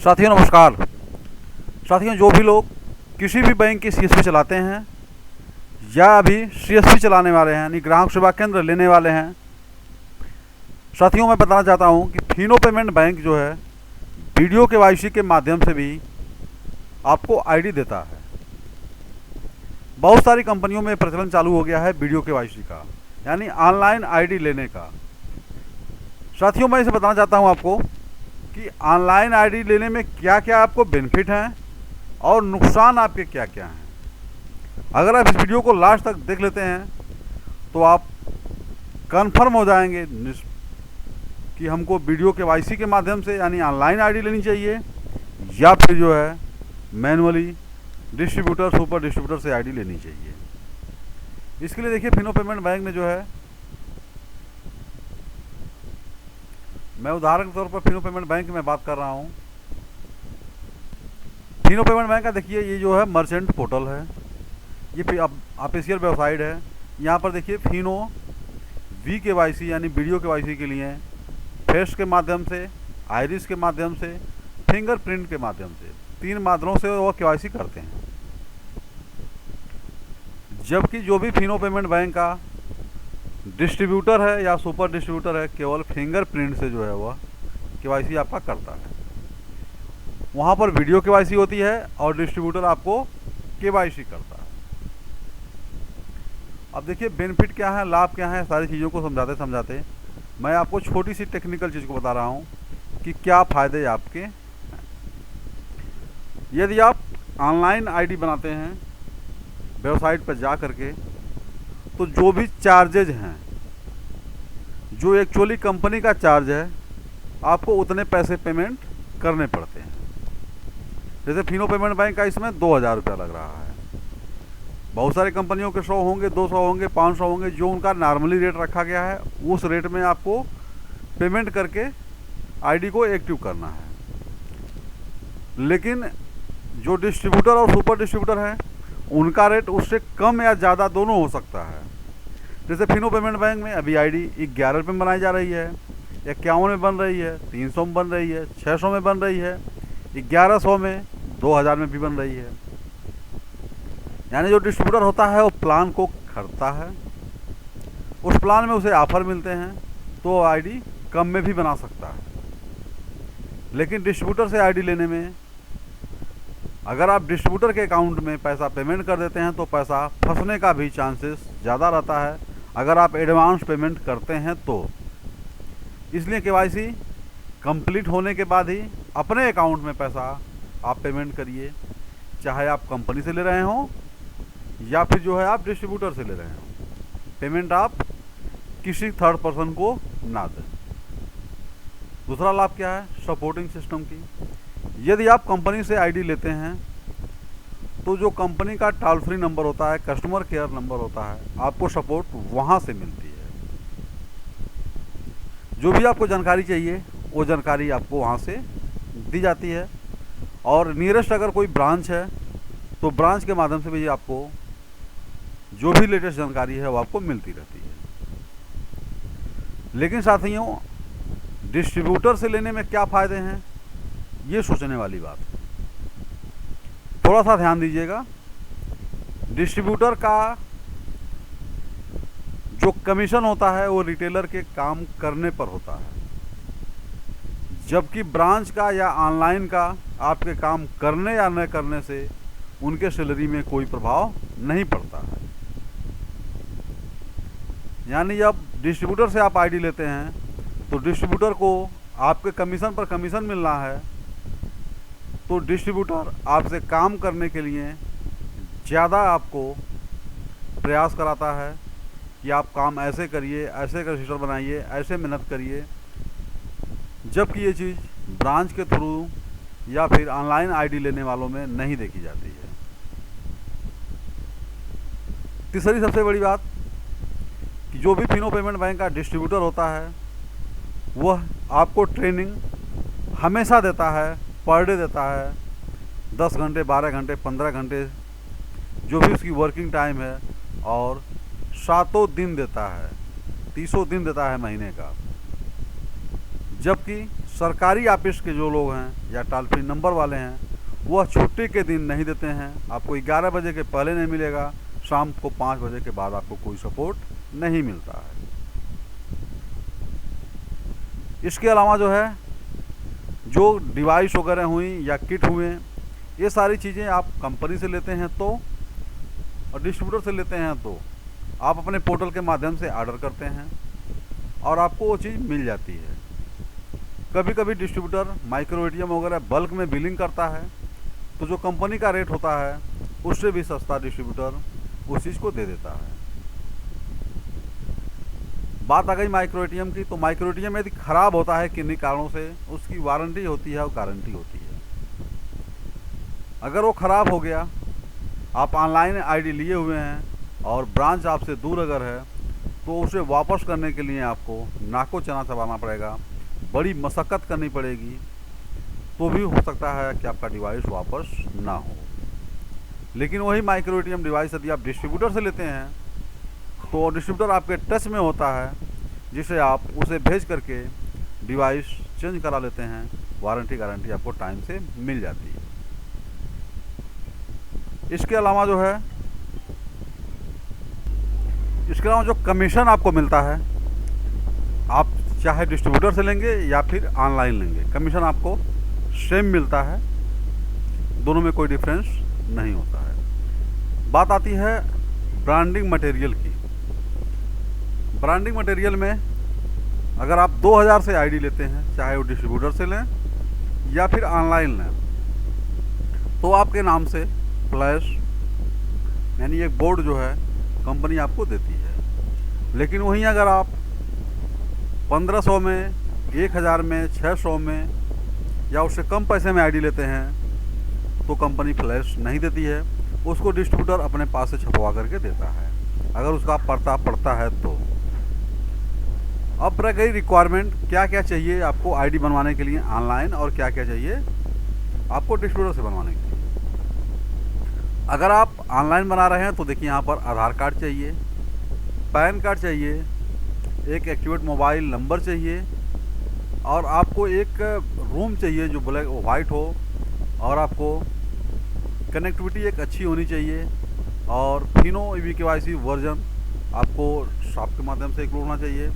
साथियों नमस्कार। साथियों, जो भी लोग किसी भी बैंक की सीएसपी चलाते हैं या अभी सीएसपी चलाने वाले हैं यानी ग्राहक सेवा केंद्र लेने वाले हैं, साथियों मैं बताना चाहता हूं कि फिनो पेमेंट बैंक जो है वीडियो केवाईसी के माध्यम से भी आपको आईडी देता है। बहुत सारी कंपनियों में प्रचलन चालू हो गया है वीडियो केवाईसी का, यानी ऑनलाइन आईडी लेने का। साथियों मैं इसे बताना चाहता हूं आपको कि ऑनलाइन आईडी लेने में क्या क्या आपको बेनिफिट हैं और नुकसान आपके क्या क्या हैं। अगर आप इस वीडियो को लास्ट तक देख लेते हैं तो आप कंफर्म हो जाएंगे कि हमको वीडियो केवाईसी के माध्यम से यानी ऑनलाइन आईडी लेनी चाहिए या फिर जो है मैनुअली डिस्ट्रीब्यूटर सुपर डिस्ट्रीब्यूटर से आईडी लेनी चाहिए। इसके लिए देखिए फिनो पेमेंट बैंक ने जो है, मैं उदाहरण के तौर पर फिनो पेमेंट बैंक में बात कर रहा हूँ। फिनो पेमेंट बैंक का देखिए ये जो है मर्चेंट पोर्टल है, ये ऑफिशियल वेबसाइट है। यहाँ पर देखिए फिनो वी केवाईसी यानी वीडियो केवाईसी के लिए फेस के माध्यम से, आइरिस के माध्यम से, फिंगरप्रिंट के माध्यम से, 3 माध्यमों से वो केवाईसी करते हैं। जबकि जो भी फिनो पेमेंट बैंक का डिस्ट्रीब्यूटर है या सुपर डिस्ट्रीब्यूटर है, केवल फिंगरप्रिंट से जो है वह केवाईसी आपका करता है। वहाँ पर वीडियो केवाईसी होती है और डिस्ट्रीब्यूटर आपको केवाईसी करता है। अब देखिए बेनिफिट क्या है, लाभ क्या है, सारी चीज़ों को समझाते समझाते मैं आपको छोटी सी टेक्निकल चीज़ को बता रहा हूँ कि क्या फ़ायदे आपके हैं। यदि आप ऑनलाइन आईडी बनाते हैं वेबसाइट पर जा करके, तो जो भी चार्जेज हैं, जो एक्चुअली कंपनी का चार्ज है, आपको उतने पैसे पेमेंट करने पड़ते हैं। जैसे फिनो पेमेंट बैंक का इसमें 2000 रुपया लग रहा है। बहुत सारी कंपनियों के 100 होंगे, 200 होंगे, 500 होंगे। जो उनका नॉर्मली रेट रखा गया है उस रेट में आपको पेमेंट करके आईडी को एक्टिव करना है। लेकिन जो डिस्ट्रीब्यूटर और सुपर डिस्ट्रीब्यूटर है उनका रेट उससे कम या ज़्यादा दोनों हो सकता है। जैसे फिनो पेमेंट बैंक में अभी आईडी 11 रुपये में बनाई जा रही है, 51 में बन रही है, 300 में बन रही है, 600 में बन रही है, 1100 में, 2000 में भी बन रही है। यानी जो डिस्ट्रीब्यूटर होता है वो प्लान को खरीदता है, उस प्लान में उसे ऑफर मिलते हैं तो आईडी कम में भी बना सकता है। लेकिन डिस्ट्रीब्यूटर से आईडी लेने में अगर आप डिस्ट्रीब्यूटर के अकाउंट में पैसा पेमेंट कर देते हैं तो पैसा फंसने का भी चांसेस ज़्यादा रहता है अगर आप एडवांस पेमेंट करते हैं तो। इसलिए केवाईसी कंप्लीट होने के बाद ही अपने अकाउंट में पैसा आप पेमेंट करिए, चाहे आप कंपनी से ले रहे हों या फिर जो है आप डिस्ट्रीब्यूटर से ले रहे हों। पेमेंट आप किसी थर्ड पर्सन को ना दें। दूसरा लाभ क्या है, सपोर्टिंग सिस्टम की। यदि आप कंपनी से आईडी लेते हैं तो जो कंपनी का टोल फ्री नंबर होता है, कस्टमर केयर नंबर होता है, आपको सपोर्ट वहाँ से मिलती है। जो भी आपको जानकारी चाहिए वो जानकारी आपको वहाँ से दी जाती है। और नियरेस्ट अगर कोई ब्रांच है तो ब्रांच के माध्यम से भी आपको जो भी लेटेस्ट जानकारी है वो आपको मिलती रहती है। लेकिन साथियों, डिस्ट्रीब्यूटर से लेने में क्या फ़ायदे हैं, ये सोचने वाली बात है। थोड़ा सा ध्यान दीजिएगा। डिस्ट्रीब्यूटर का जो कमीशन होता है वो रिटेलर के काम करने पर होता है, जबकि ब्रांच का या ऑनलाइन का आपके काम करने या न करने से उनके सैलरी में कोई प्रभाव नहीं पड़ता है। यानी जब डिस्ट्रीब्यूटर से आप आईडी लेते हैं तो डिस्ट्रीब्यूटर को आपके कमीशन पर कमीशन मिलना है, तो डिस्ट्रीब्यूटर आपसे काम करने के लिए ज़्यादा आपको प्रयास कराता है कि आप काम ऐसे करिए, ऐसे रजिस्टर बनाइए, ऐसे मेहनत करिए। जबकि ये चीज़ ब्रांच के थ्रू या फिर ऑनलाइन आईडी लेने वालों में नहीं देखी जाती है। तीसरी सबसे बड़ी बात कि जो भी फिनो पेमेंट बैंक का डिस्ट्रीब्यूटर होता है वह आपको ट्रेनिंग हमेशा देता है, पर डे देता है। 10 घंटे, 12 घंटे, 15 घंटे जो भी उसकी वर्किंग टाइम है, और 7 दिन देता है, 30 दिन देता है महीने का। जबकि सरकारी ऑफिस के जो लोग हैं या टोल फ्री नंबर वाले हैं वह छुट्टी के दिन नहीं देते हैं। आपको 11 बजे के पहले नहीं मिलेगा, शाम को 5 बजे के बाद आपको कोई सपोर्ट नहीं मिलता है। इसके अलावा जो है जो डिवाइस वगैरह हुई या किट हुए, ये सारी चीज़ें आप कंपनी से लेते हैं तो और डिस्ट्रीब्यूटर से लेते हैं तो आप अपने पोर्टल के माध्यम से ऑर्डर करते हैं और आपको वो चीज़ मिल जाती है। कभी कभी डिस्ट्रीब्यूटर माइक्रो एटीएम वगैरह बल्क में बिलिंग करता है, तो जो कंपनी का रेट होता है उससे भी सस्ता डिस्ट्रीब्यूटर उस चीज़ को दे देता है। बात आ गई माइक्रो एटीएम की, तो माइक्रो एटीएम यदि ख़राब होता है किन्हीं कारणों से, उसकी वारंटी होती है और गारंटी होती है। अगर वो ख़राब हो गया, आप ऑनलाइन आईडी लिए हुए हैं और ब्रांच आपसे दूर अगर है, तो उसे वापस करने के लिए आपको नाको चना चबाना पड़ेगा, बड़ी मशक्क़त करनी पड़ेगी, तो भी हो सकता है कि आपका डिवाइस वापस ना हो। लेकिन वही माइक्रो एटीएम डिवाइस यदि आप डिस्ट्रीब्यूटर से लेते हैं तो डिस्ट्रीब्यूटर आपके टच में होता है, जिसे आप उसे भेज करके डिवाइस चेंज करा लेते हैं। वारंटी गारंटी आपको टाइम से मिल जाती है। इसके अलावा जो कमीशन आपको मिलता है, आप चाहे डिस्ट्रीब्यूटर से लेंगे या फिर ऑनलाइन लेंगे, कमीशन आपको सेम मिलता है, दोनों में कोई डिफरेंस नहीं होता है। बात आती है ब्रांडिंग मटेरियल की। ब्रांडिंग मटेरियल में अगर आप 2000 से आईडी लेते हैं, चाहे वो डिस्ट्रीब्यूटर से लें या फिर ऑनलाइन लें, तो आपके नाम से फ्लैश यानी एक बोर्ड जो है कंपनी आपको देती है। लेकिन वहीं अगर आप 1500 में, 1000 में, 600 में या उससे कम पैसे में आईडी लेते हैं तो कंपनी फ्लैश नहीं देती है, उसको डिस्ट्रीब्यूटर अपने पास से छपवा करके देता है, अगर उसका पड़ता है तो। अब रह गई रिक्वायरमेंट, क्या क्या चाहिए आपको आईडी बनवाने के लिए ऑनलाइन और क्या क्या चाहिए आपको डिस्ट्रीब्यूटर से बनवाने के लिए। अगर आप ऑनलाइन बना रहे हैं तो देखिए यहाँ पर आधार कार्ड चाहिए, पैन कार्ड चाहिए, एक एक्टिवेट मोबाइल नंबर चाहिए और आपको एक रूम चाहिए जो ब्लैक वाइट हो, और आपको कनेक्टिविटी एक अच्छी होनी चाहिए, और फिनो EBKYC वर्जन आपको शॉप के माध्यम से इंक्लूड होना चाहिए,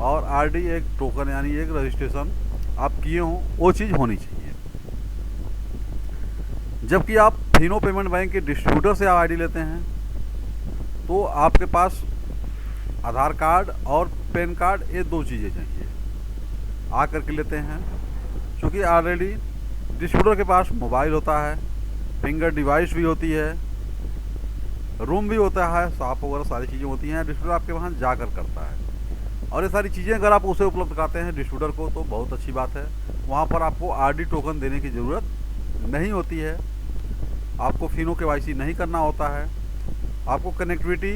और RD एक टोकन यानी एक रजिस्ट्रेशन आप किए हों, वो चीज़ होनी चाहिए। जबकि आप फिनो पेमेंट बैंक के डिस्ट्रीब्यूटर से आप आईडी लेते हैं तो आपके पास आधार कार्ड और पैन कार्ड, ये 2 चीज़ें चाहिए आ करके लेते हैं, क्योंकि ऑलरेडी डिस्ट्रीब्यूटर के पास मोबाइल होता है, फिंगर डिवाइस भी होती है, रूम भी होता है, शॉप वगैरह सारी चीज़ें होती हैं, डिस्ट्रीब्यूटर आपके वहाँ जाकर करता है। और ये सारी चीज़ें अगर आप उसे उपलब्ध कराते हैं डिस्ट्रीब्यूटर को तो बहुत अच्छी बात है। वहाँ पर आपको RD टोकन देने की ज़रूरत नहीं होती है, आपको फिनो KYC नहीं करना होता है, आपको कनेक्टिविटी,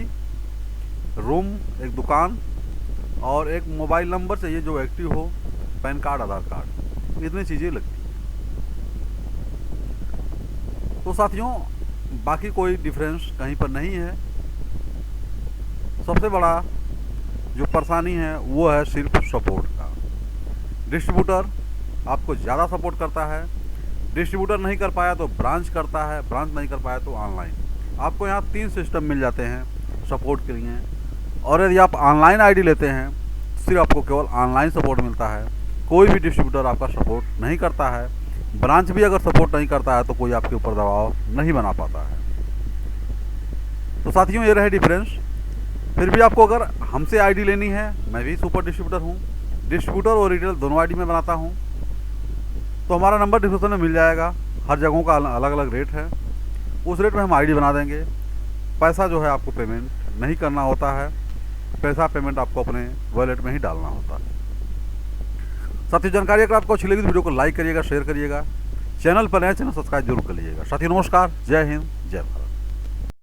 रूम, एक दुकान और एक मोबाइल नंबर चाहिए जो एक्टिव हो, पैन कार्ड, आधार कार्ड, इतनी चीज़ें लगती हैं। तो साथियों, बाकी कोई डिफरेंस कहीं पर नहीं है। सबसे बड़ा जो परेशानी है वो है सिर्फ सपोर्ट का। डिस्ट्रीब्यूटर आपको ज़्यादा सपोर्ट करता है, डिस्ट्रीब्यूटर नहीं कर पाया तो ब्रांच करता है, ब्रांच नहीं कर पाया तो ऑनलाइन। आपको यहाँ 3 सिस्टम मिल जाते हैं सपोर्ट के लिए। और यदि आप ऑनलाइन आईडी लेते हैं सिर्फ आपको केवल ऑनलाइन सपोर्ट मिलता है, कोई भी डिस्ट्रीब्यूटर आपका सपोर्ट नहीं करता है, ब्रांच भी अगर सपोर्ट नहीं करता है तो कोई आपके ऊपर दबाव नहीं बना पाता है। तो साथियों, ये रहे डिफरेंस। फिर भी आपको अगर हमसे आईडी लेनी है, मैं भी सुपर डिस्ट्रीब्यूटर हूँ, डिस्ट्रीब्यूटर और रिटेल दोनों आईडी में बनाता हूँ, तो हमारा नंबर डिस्क्रिप्शन में मिल जाएगा। हर जगहों का अलग अलग रेट है, उस रेट में हम आईडी बना देंगे। पैसा जो है आपको पेमेंट नहीं करना होता है, पैसा पेमेंट आपको अपने वॉलेट में ही डालना होता है। साथियों, जानकारी अगर आपको अच्छी लगी तो वीडियो को लाइक करिएगा, शेयर करिएगा, चैनल पर नए चैनल सब्सक्राइब जरूर कर लीजिएगा। साथियों नमस्कार, जय हिंद, जय भारत।